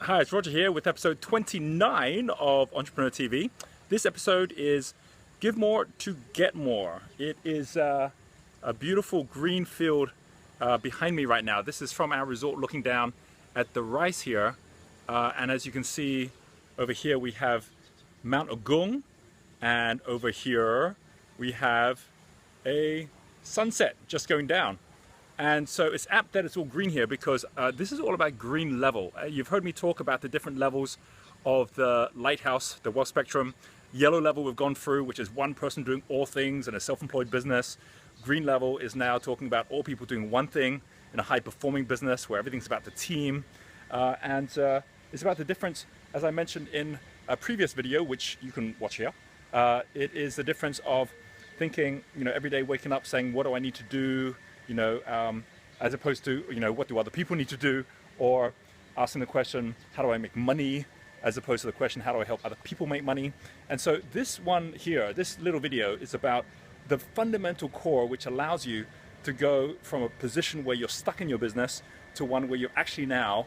Hi, it's Roger here with episode 29 of Entrepreneur TV. This episode is Give More to Get More. It is a beautiful green field behind me right now. This is from our resort looking down at the rice here. And as you can see over here we have Mount Agung, and over here we have a sunset just going down. And so it's apt that it's all green here because this is all about green level. You've heard me talk about the different levels of the lighthouse, the wealth spectrum. Yellow level we've gone through, which is one person doing all things in a self-employed business. Green level is now talking about all people doing one thing in a high-performing business where everything's about the team. It's about the difference, as I mentioned in a previous video, which you can watch here. It is the difference of thinking, every day waking up saying, what do I need to do? As opposed to, what do other people need to do? Or asking the question, how do I make money? As opposed to the question, how do I help other people make money? And so this one here, this little video is about the fundamental core, which allows you to go from a position where you're stuck in your business to one where you're actually now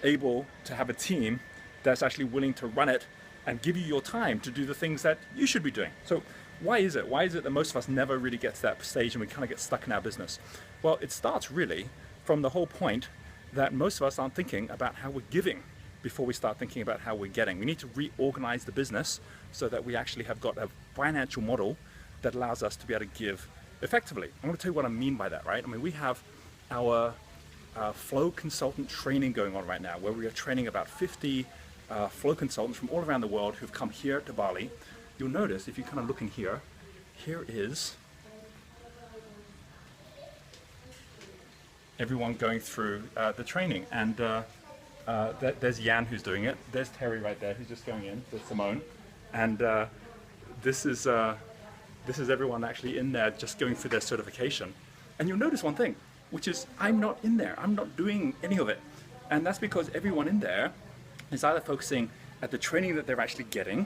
able to have a team that's actually willing to run it and give you your time to do the things that you should be doing. So why is it? Why is it that most of us never really get to that stage and we kind of get stuck in our business? Well, it starts really from the whole point that most of us aren't thinking about how we're giving before we start thinking about how we're getting. We need to reorganize the business so that we actually have got a financial model that allows us to be able to give effectively. I'm going to tell you what I mean by that, right? I mean, we have our flow consultant training going on right now, where we are training about 50 flow consultants from all around the world who've come here to Bali. You'll notice, if you kind of look in here, here is everyone going through the training. And there's Jan who's doing it. There's Terry right there who's just going in. There's Simone. And this is everyone actually in there just going through their certification. And you'll notice one thing, which is I'm not in there. I'm not doing any of it. And that's because everyone in there is either focusing at the training that they're actually getting,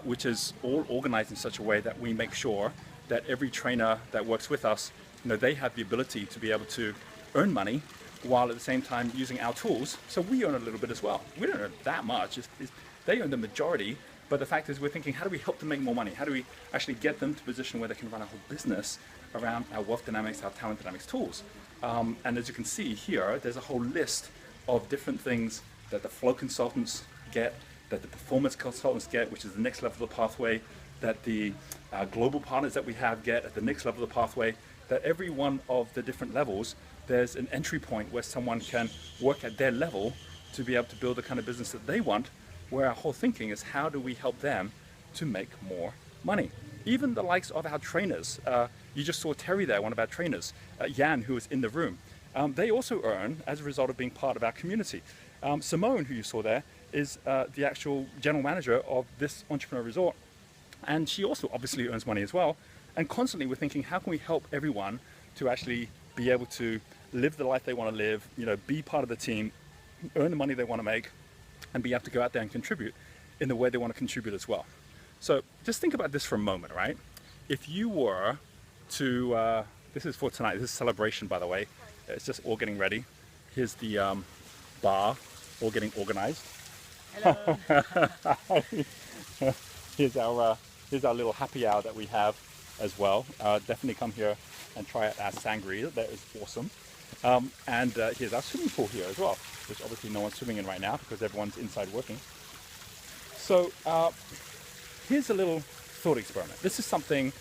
which is all organized in such a way that we make sure that every trainer that works with us, they have the ability to be able to earn money while at the same time using our tools. So we earn a little bit as well. We don't earn that much. They earn the majority, but the fact is we're thinking, how do we help them make more money? How do we actually get them to a position where they can run a whole business around our wealth dynamics, our talent dynamics tools? And as you can see here, there's a whole list of different things that the flow consultants get, that the performance consultants get, which is the next level of the pathway, that the global partners that we have get at the next level of the pathway, that every one of the different levels, there's an entry point where someone can work at their level to be able to build the kind of business that they want, where our whole thinking is how do we help them to make more money? Even the likes of our trainers. You just saw Terry there, one of our trainers, Jan, who was in the room. They also earn as a result of being part of our community. Simone, who you saw there, is the actual general manager of this entrepreneur resort. And she also obviously earns money as well. And constantly we're thinking, how can we help everyone to actually be able to live the life they want to live, be part of the team, earn the money they want to make, and be able to go out there and contribute in the way they want to contribute as well. So just think about this for a moment, right? If you were to, this is for tonight, this is celebration, by the way. It's just all getting ready. Here's the bar, all getting organized. Hello. Here's our little happy hour that we have as well. Definitely come here and try out our sangria. That is awesome. And here's our swimming pool here as well, which obviously no one's swimming in right now because everyone's inside working. So here's a little thought experiment. This is something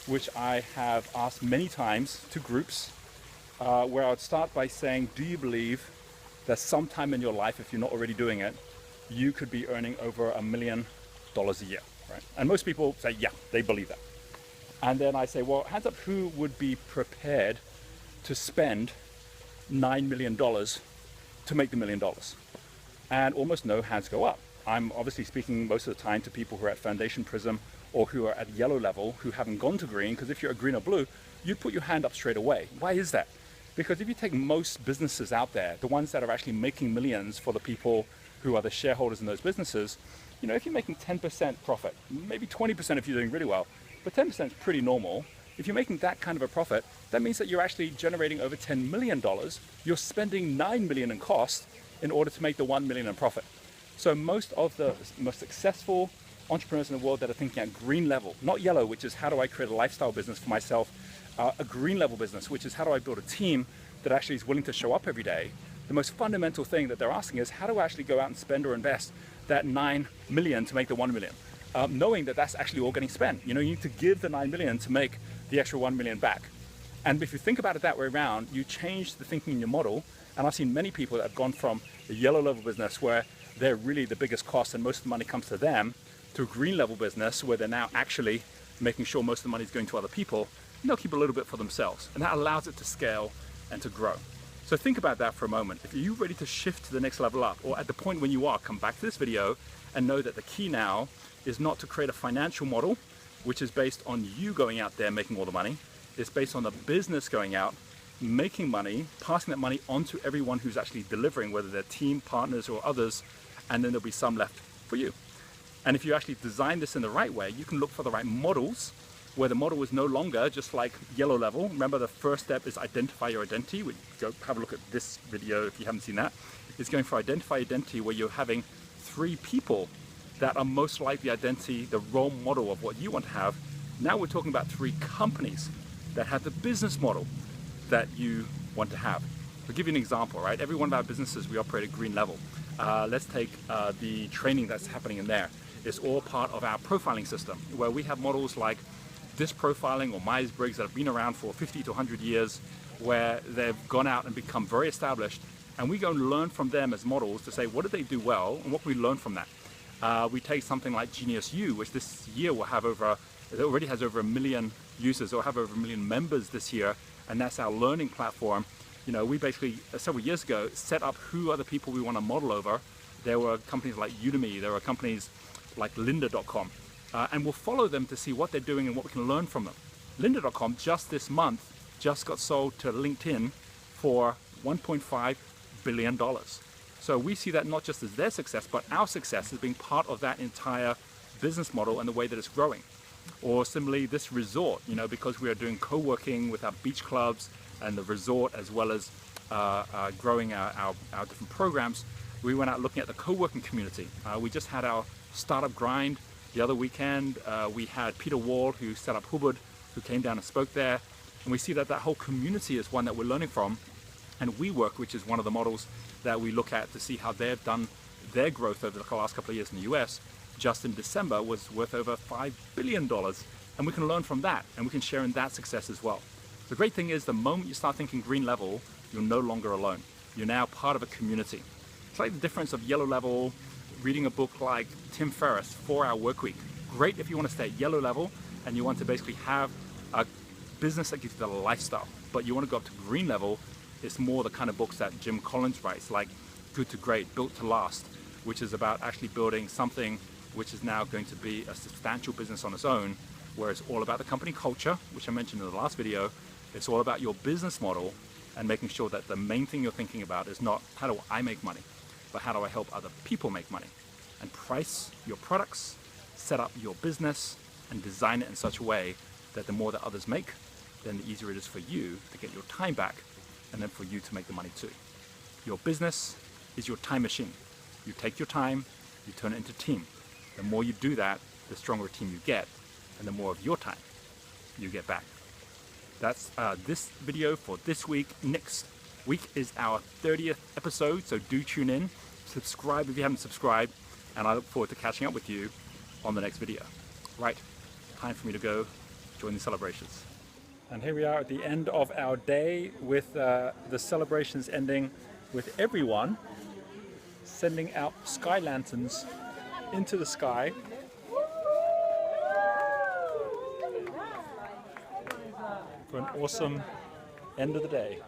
which I have asked many times to groups, where I would start by saying, do you believe that sometime in your life, if you're not already doing it, you could be earning over $1 million a year, right? And most people say, yeah, they believe that. And then I say, well, hands up, who would be prepared to spend $9 million to make the $1 million? And almost no hands go up. I'm obviously speaking most of the time to people who are at Foundation Prism or who are at yellow level, who haven't gone to green, because if you're a green or blue, you'd put your hand up straight away. Why is that? Because if you take most businesses out there, the ones that are actually making millions for the people who are the shareholders in those businesses, if you're making 10% profit, maybe 20% if you're doing really well, but 10% is pretty normal. If you're making that kind of a profit, that means that you're actually generating over $10 million. You're spending $9 million in cost, in order to make the 1 million in profit. So most of the most successful entrepreneurs in the world that are thinking at green level, not yellow, which is how do I create a lifestyle business for myself, a green level business, which is how do I build a team that actually is willing to show up every day. The most fundamental thing that they're asking is how do I actually go out and spend or invest that 9 million to make the 1 million? Knowing that that's actually all getting spent. You know, you need to give the 9 million to make the extra 1 million back. And if you think about it that way around, you change the thinking in your model. And I've seen many people that have gone from a yellow level business where they're really the biggest cost and most of the money comes to them, to a green level business where they're now actually making sure most of the money is going to other people, and they'll keep a little bit for themselves. And that allows it to scale and to grow. So think about that for a moment. If you're ready to shift to the next level up, or at the point when you are, come back to this video and know that the key now is not to create a financial model, which is based on you going out there making all the money. It's based on the business going out, making money, passing that money on to everyone who's actually delivering, whether they're team partners or others, and then there'll be some left for you. And if you actually design this in the right way, you can look for the right models where the model is no longer just like yellow level. Remember, the first step is identify your identity. Go have a look at this video if you haven't seen that. It's going for identify identity, where you're having 3 people that are most like the identity, the role model of what you want to have. Now we're talking about 3 companies that have the business model that you want to have. I'll give you an example, right? Every one of our businesses, we operate at green level. Let's take the training that's happening in there. It's all part of our profiling system, where we have models like this profiling or Myers-Briggs that have been around for 50 to 100 years, where they've gone out and become very established, and we go and learn from them as models to say, what did they do well and what can we learn from that? We take something like Genius U, which this year will have it already has over 1 million users, or have over 1 million members this year, and that's our learning platform. You know, we basically, several years ago, set up who are the people we want to model over. There were companies like Udemy, there were companies like lynda.com, and we'll follow them to see what they're doing and what we can learn from them. Lynda.com just this month just got sold to LinkedIn for $1.5 billion. So we see that not just as their success, but our success as being part of that entire business model and the way that it's growing. Or similarly, this resort, you know, because we are doing co-working with our beach clubs and the resort, as well as growing our different programs, we went out looking at the co-working community. We just had our startup grind the other weekend. We had Peter Wall, who set up Hubbard, who came down and spoke there. And we see that that whole community is one that we're learning from. And WeWork, which is one of the models that we look at to see how they've done their growth over the last couple of years in the US, just in December was worth over $5 billion. And we can learn from that, and we can share in that success as well. The great thing is, the moment you start thinking green level, you're no longer alone. You're now part of a community. It's like the difference of yellow level, reading a book like Tim Ferriss, 4-Hour Workweek. Great if you want to stay at yellow level and you want to basically have a business that gives you the lifestyle. But you want to go up to green level, it's more the kind of books that Jim Collins writes, like Good to Great, Built to Last, which is about actually building something which is now going to be a substantial business on its own, where it's all about the company culture, which I mentioned in the last video. It's all about your business model and making sure that the main thing you're thinking about is not how do I make money, but how do I help other people make money? And price your products, set up your business, and design it in such a way that the more that others make, then the easier it is for you to get your time back, and then for you to make the money too. Your business is your time machine. You take your time, you turn it into team. The more you do that, the stronger a team you get, and the more of your time you get back. That's this video for this week. Next week is our 30th episode, so do tune in. Subscribe if you haven't subscribed, and I look forward to catching up with you on the next video. Right, time for me to go join the celebrations. And here we are at the end of our day, with the celebrations ending with everyone sending out sky lanterns into the sky for an awesome end of the day.